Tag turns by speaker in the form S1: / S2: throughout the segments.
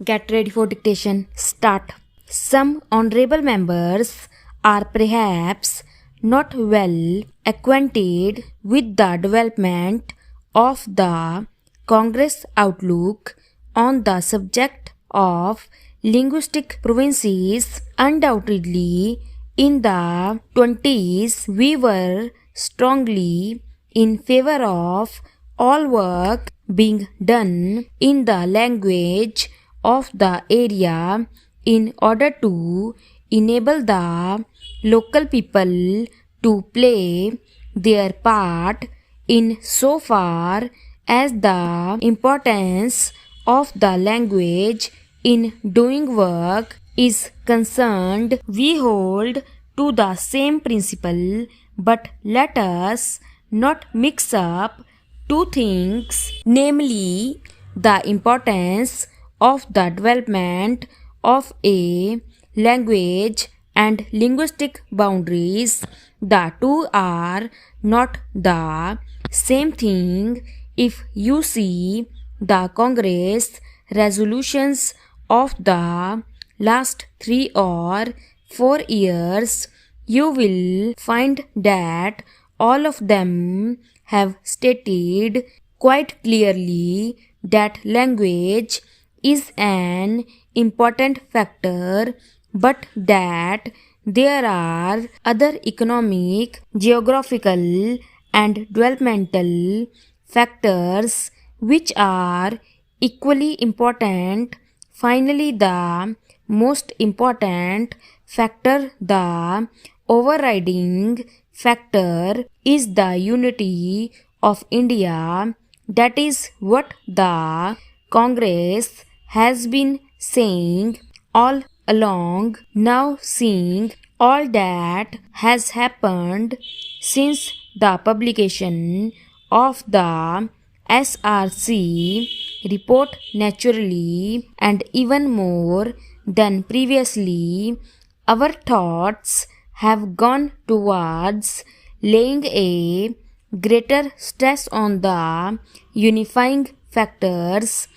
S1: Get ready for dictation. Start. Some honorable members are perhaps not well acquainted with the development of the Congress outlook on the subject of linguistic provinces. Undoubtedly, in the 20s, we were strongly in favor of all work being done in the language of the area in order to enable the local people to play their part in so far as the importance of the language in doing work is concerned. We hold to the same principle, but let us not mix up two things, namely the importance of the development of a language and linguistic boundaries. The two are not the same thing. If you see the Congress resolutions of the last 3 or 4 years, you will find that all of them have stated quite clearly that language is an important factor, but that there are other economic, geographical, and developmental factors which are equally important. Finally, the most important factor, the overriding factor, is the unity of India. That is what the Congress has been saying all along. Now, seeing all that has happened since the publication of the SRC report, naturally and even more than previously, our thoughts have gone towards laying a greater stress on the unifying factors.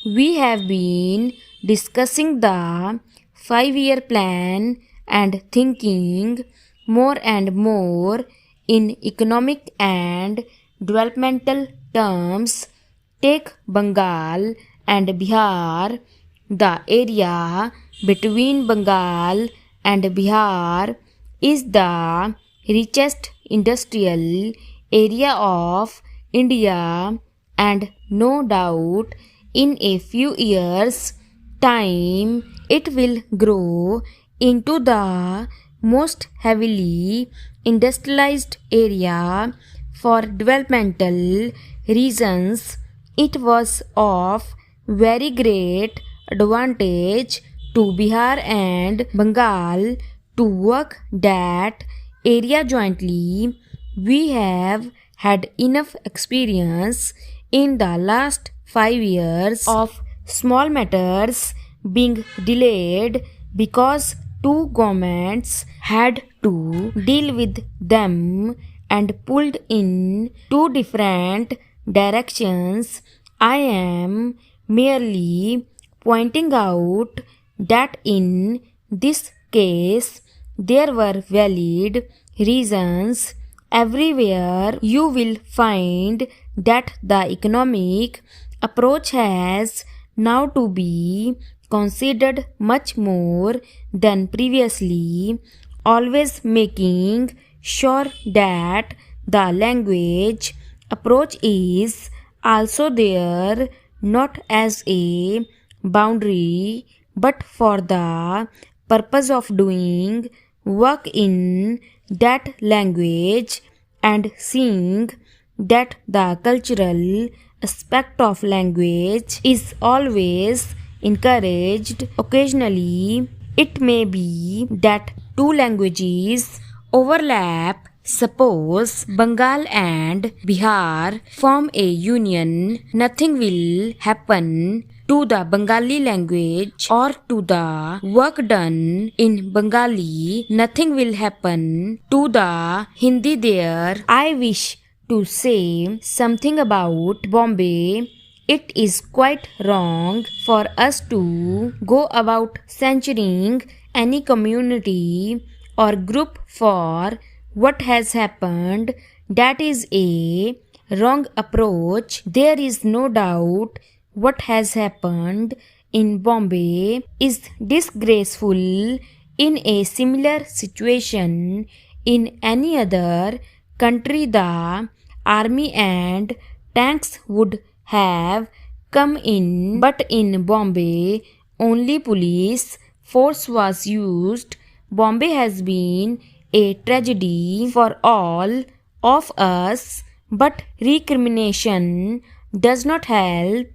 S1: We have been discussing the 5-year plan and thinking more and more in economic and developmental terms. Take Bengal and Bihar. The area between Bengal and Bihar is the richest industrial area of India, and no doubt in a few years' time it will grow into the most heavily industrialized area. For developmental reasons, it was of very great advantage to Bihar and Bengal to work that area jointly. We have had enough experience in the last 5 years of small matters being delayed because two governments had to deal with them and pulled in two different directions. I am merely pointing out that in this case there were valid reasons. Everywhere you will find that the economic approach has now to be considered much more than previously, always making sure that the language approach is also there, not as a boundary but for the purpose of doing work in that language, and seeing that the cultural aspect of language is always encouraged. Occasionally, it may be that two languages overlap. Suppose Bengal and Bihar form a union, nothing will happen to the Bengali language or to the work done in Bengali. Nothing will happen to the Hindi there. I wish to say something about Bombay It is quite wrong for us to go about censuring any community or group for what has happened. That is a wrong approach. There is no doubt what has happened in Bombay is disgraceful. In a similar situation in any other country, the army and tanks would have come in, but in Bombay, only police force was used. Bombay has been a tragedy for all of us, but recrimination does not help.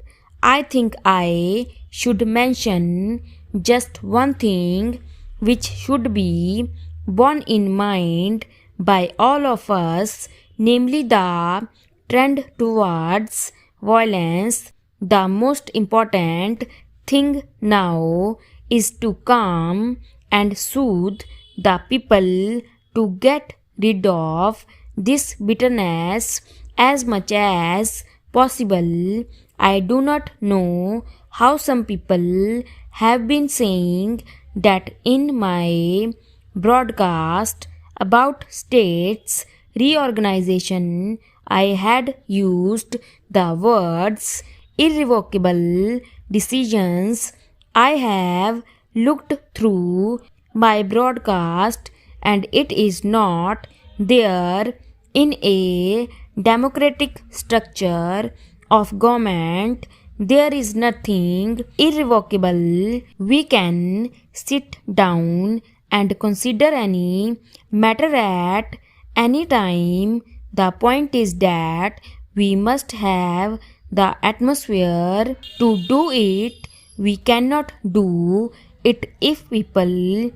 S1: I think I should mention just one thing which should be borne in mind by all of us, namely the trend towards violence. The most important thing now is to calm and soothe the people to get rid of this bitterness as much as possible. I do not know how some people have been saying that in my broadcast about states reorganization I had used the words irrevocable decisions. I have looked through my broadcast and it is not there. In a democratic structure of government, there is nothing irrevocable. We can sit down and consider any matter at any time. The point is that we must have the atmosphere to do it. We cannot do it if people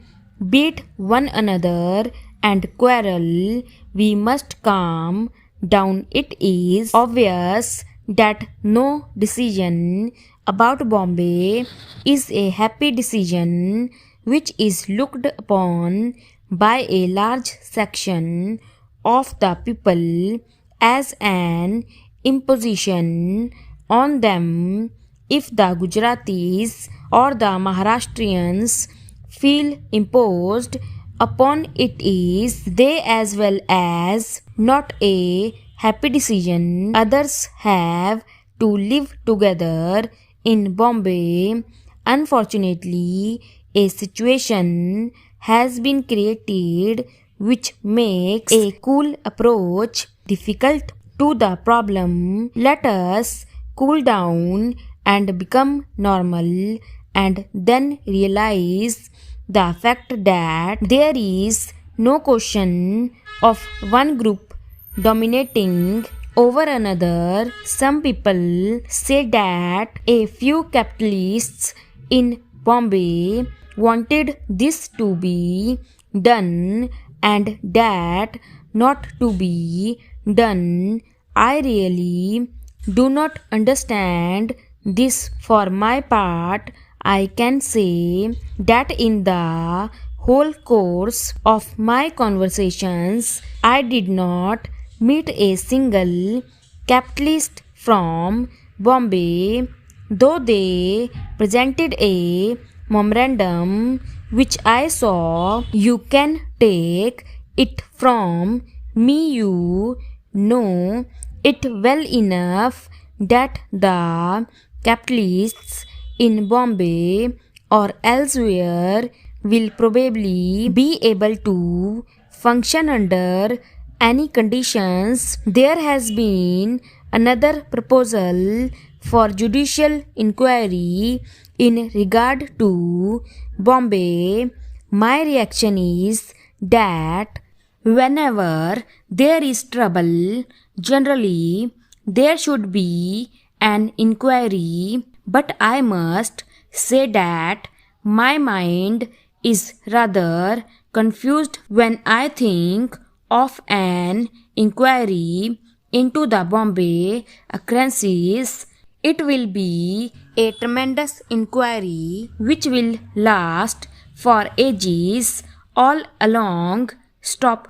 S1: beat one another and quarrel. We must calm down. It is obvious that no decision about Bombay is a happy decision which is looked upon by a large section of the people as an imposition on them. If the Gujaratis or the Maharashtrians feel imposed upon, it is they as well as not a happy decision. Others have to live together in Bombay. Unfortunately, a situation has been created which makes a cool approach difficult to the problem. Let us cool down and become normal and then realize the fact that there is no question of one group dominating over another. Some people say that a few capitalists in Bombay wanted this to be done and that not to be done. I really do not understand this. For my part, I can say that in the whole course of my conversations, I did not meet a single capitalist from Bombay, though they presented a memorandum which I saw. You can take it from me, you know it well enough that the capitalists in Bombay or elsewhere will probably be able to function under any conditions. There has been another proposal for judicial inquiry in regard to Bombay. My reaction is that whenever there is trouble, generally there should be an inquiry. But I must say that my mind is rather confused when I think of an inquiry into the Bombay occurrences. It will be a tremendous inquiry which will last for ages. All along, stop